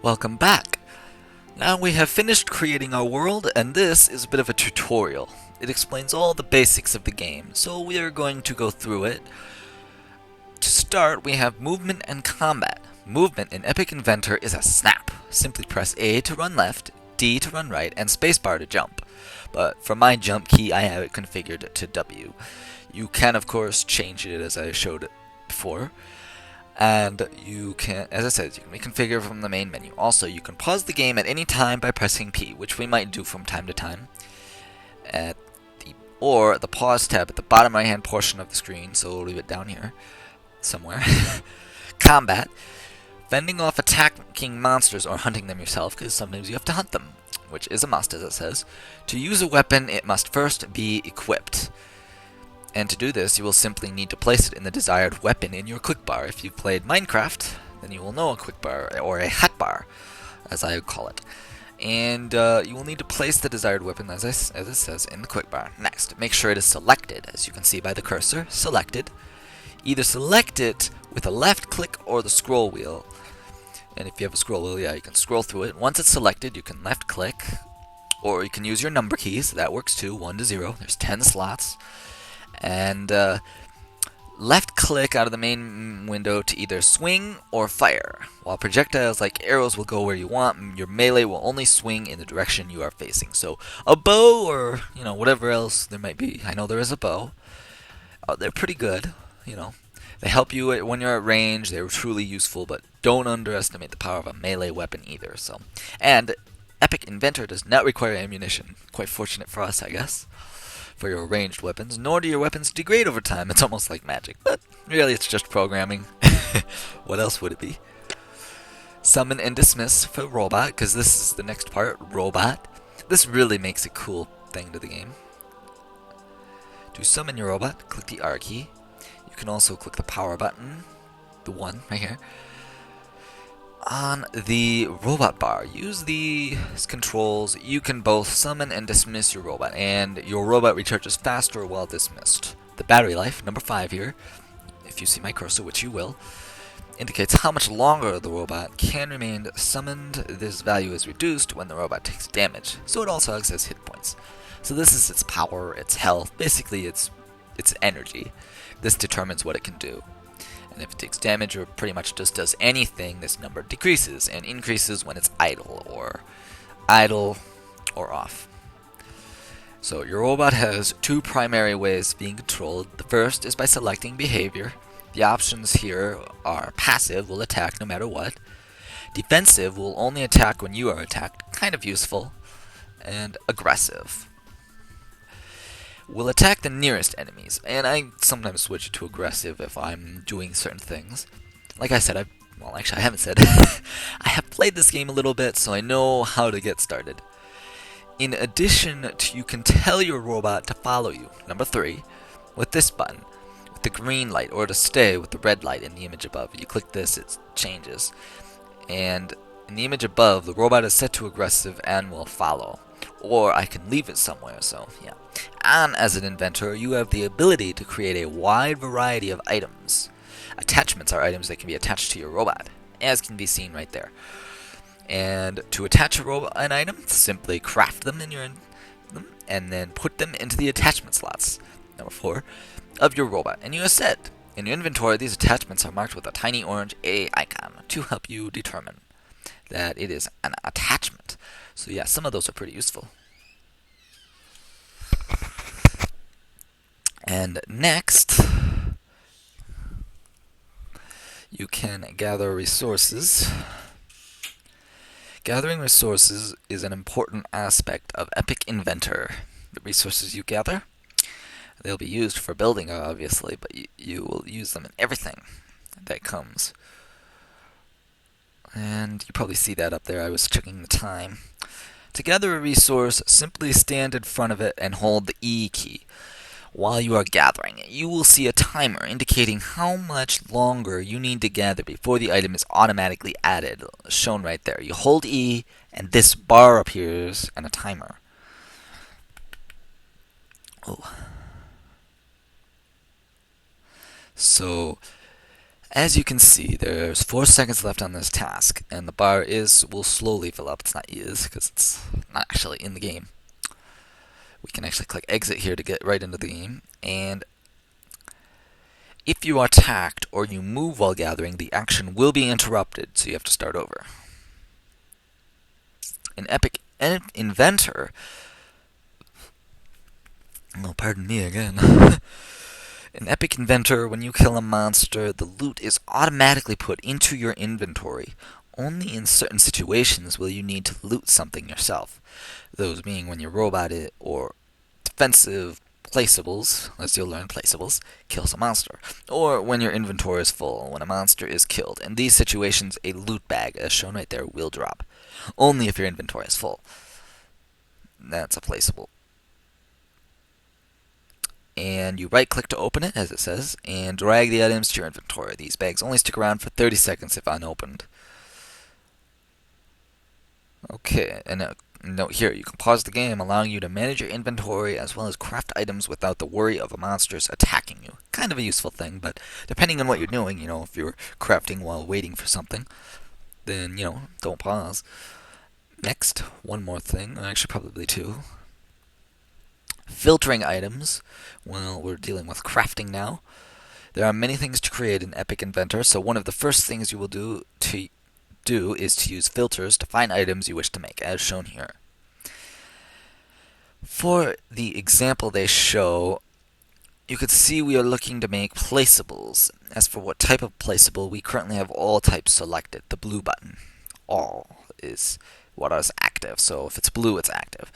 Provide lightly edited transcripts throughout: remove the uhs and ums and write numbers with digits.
Welcome back! Now we have finished creating our world, and this is a bit of a tutorial. It explains all the basics of the game, so we are going to go through it. To start, we have movement and combat. Movement in Epic Inventor is a snap. Simply press A to run left, D to run right, and spacebar to jump. But for my jump key, I have it configured to W. You can, of course, change it as I showed before. And you can, as I said, you can reconfigure from the main menu. Also, you can pause the game at any time by pressing P, which we might do from time to time. Or the pause tab at the bottom right hand portion of the screen, so we'll leave it down here somewhere. Combat. Fending off attacking monsters or hunting them yourself, because sometimes you have to hunt them, which is a must, as it says. To use a weapon, it must first be equipped. And to do this, you will simply need to place it in the desired weapon in your quick bar. If you've played Minecraft, then you will know a quick bar, or a hotbar, as I call it. And you will need to place the desired weapon, as it says, in the quick bar. Next, make sure it is selected, as you can see by the cursor, selected. Either select it with a left click or the scroll wheel. And if you have a scroll wheel, yeah, you can scroll through it. Once it's selected, you can left click, or you can use your number keys. That works too, 1 to 0. There's 10 slots. And left click out of the main window to either swing or fire. While projectiles like arrows will go where you want, your melee will only swing in the direction you are facing. So a bow or whatever else there might be. I know there is a bow. They're pretty good. They help you when you're at range. They're truly useful, but don't underestimate the power of a melee weapon either. And Epic Inventor does not require ammunition. Quite fortunate for us, I guess, for your ranged weapons, nor do your weapons degrade over time. It's almost like magic, but really it's just programming. What else would it be? Summon and dismiss for robot, because this is the next part, robot. This really makes a cool thing to the game. To summon your robot, click the R key. You can also click the power button, the one right here. On the robot bar, use these controls. You can both summon and dismiss your robot, and your robot recharges faster while dismissed. The battery life, number 5 here, if you see my cursor, which you will, indicates how much longer the robot can remain summoned. This value is reduced when the robot takes damage, so it also acts as hit points. So this is its power, its health, basically its energy. This determines what it can do. And if it takes damage or pretty much just does anything, this number decreases and increases when it's idle or off. So your robot has 2 primary ways of being controlled. The first is by selecting behavior. The options here are passive, will attack no matter what. Defensive, will only attack when you are attacked, kind of useful. And aggressive, will attack the nearest enemies, and I sometimes switch it to aggressive if I'm doing certain things. Like I said, I haven't said. I have played this game a little bit, so I know how to get started. In addition, you can tell your robot to follow you, number 3, with this button, with the green light, or to stay with the red light in the image above. You click this, it changes. And in the image above, the robot is set to aggressive and will follow. Or I can leave it somewhere, so yeah. And as an inventor, you have the ability to create a wide variety of items. Attachments are items that can be attached to your robot, as can be seen right there. And to attach an item, simply craft them and then put them into the attachment slots, number 4, of your robot. And you are set. In your inventory, these attachments are marked with a tiny orange A icon to help you determine that it is an attachment. So yeah, some of those are pretty useful. And next, you can gather resources. Gathering resources is an important aspect of Epic Inventor. The resources you gather, they'll be used for building, obviously, but you will use them in everything that comes. And you probably see that up there. I was checking the time. To gather a resource, simply stand in front of it and hold the E key. While you are gathering it, you will see a timer indicating how much longer you need to gather before the item is automatically added, shown right there. You hold E, and this bar appears and a timer. So As you can see, there's 4 seconds left on this task, and the bar will slowly fill up. It's not is, because it's not actually in the game. We can actually click exit here to get right into the game, and if you are attacked or you move while gathering, the action will be interrupted, so you have to start over. In Epic Inventor, oh, pardon me again. In Epic Inventor, when you kill a monster, the loot is automatically put into your inventory. Only in certain situations will you need to loot something yourself. Those being when your robot or defensive placeables, as you'll learn placeables, kills a monster. Or when your inventory is full, when a monster is killed. In these situations, a loot bag, as shown right there, will drop. Only if your inventory is full. That's a placeable. And you right click to open it, as it says, and drag the items to your inventory. These bags only stick around for 30 seconds if unopened. Okay, and note here, you can pause the game, allowing you to manage your inventory as well as craft items without the worry of monsters attacking you. Kind of a useful thing, but depending on what you're doing, if you're crafting while waiting for something, then, don't pause. Next, one more thing, actually probably two. Filtering items. Well, we're dealing with crafting now. There are many things to create in Epic Inventor, so one of the first things you will do is to use filters to find items you wish to make, as shown here. For the example they show, you could see we are looking to make placeables. As for what type of placeable, we currently have all types selected. The blue button. All is what is active, so if it's blue, it's active.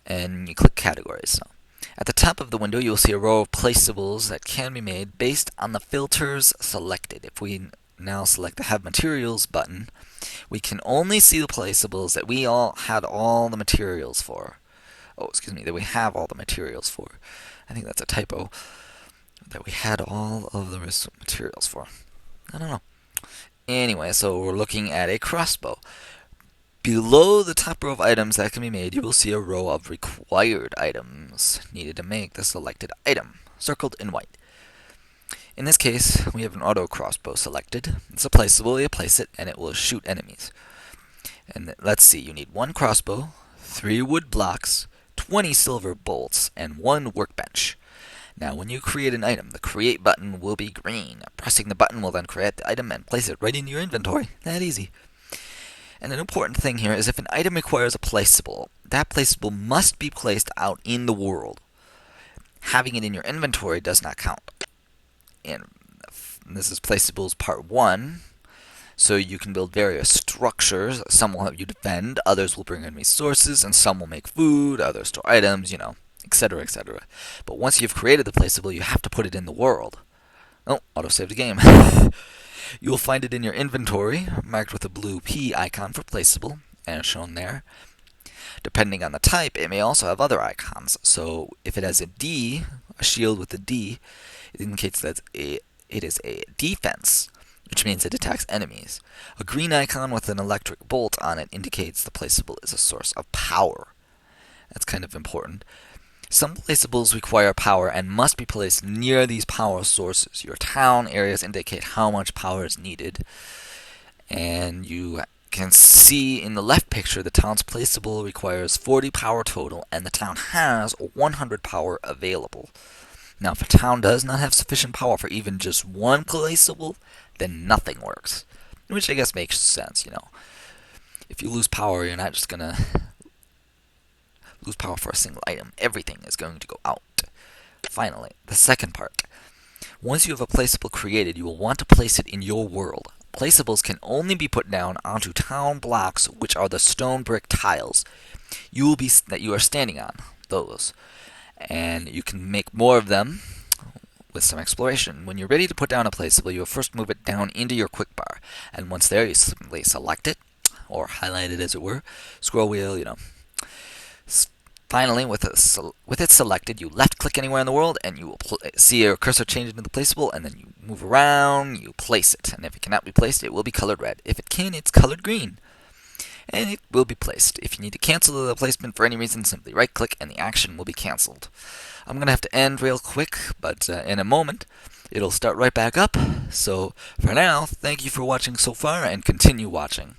And you click categories. So at the top of the window, you'll see a row of placeables that can be made based on the filters selected. If we now select the Have Materials button, we can only see the placeables that we had all the materials for. That we have all the materials for. I think that's a typo. That we had all of the materials for. I don't know. Anyway, so we're looking at a crossbow. Below the top row of items that can be made, you will see a row of required items needed to make the selected item, circled in white. In this case, we have an auto crossbow selected. It's a placeable, you place it, and it will shoot enemies. And let's see, you need 1 crossbow, 3 wood blocks, 20 silver bolts, and 1 workbench. Now, when you create an item, the Create button will be green. Pressing the button will then create the item and place it right into your inventory. That easy. And an important thing here is if an item requires a placeable, that placeable must be placed out in the world. Having it in your inventory does not count. And this is placeables part 1. So you can build various structures. Some will help you defend, others will bring in resources, and some will make food, others store items, etc., etc. But once you've created the placeable, you have to put it in the world. Oh, autosave the game. You will find it in your inventory, marked with a blue P icon for placeable, as shown there. Depending on the type, it may also have other icons. So if it has a D, a shield with a D, it indicates that it is a defense, which means it attacks enemies. A green icon with an electric bolt on it indicates the placeable is a source of power. That's kind of important. Some placeables require power and must be placed near these power sources. Your town areas indicate how much power is needed. And you can see in the left picture the town's placeable requires 40 power total, and the town has 100 power available. Now, if a town does not have sufficient power for even just 1 placeable, then nothing works. Which I guess makes sense, If you lose power, you're not just going to lose power for a single item. Everything is going to go out. Finally, the second part. Once you have a placeable created, you will want to place it in your world. Placeables can only be put down onto town blocks, which are the stone brick tiles that you are standing on. Those. And you can make more of them with some exploration. When you're ready to put down a placeable, you will first move it down into your quick bar. And once there, you simply select it, or highlight it as it were. Scroll wheel, Finally, with it selected, you left-click anywhere in the world, and you will see your cursor change into the placeable, and then you move around, you place it. And if it cannot be placed, it will be colored red. If it can, it's colored green. And it will be placed. If you need to cancel the placement for any reason, simply right-click, and the action will be canceled. I'm going to have to end real quick, but in a moment. it'll start right back up. So for now, thank you for watching so far, and continue watching.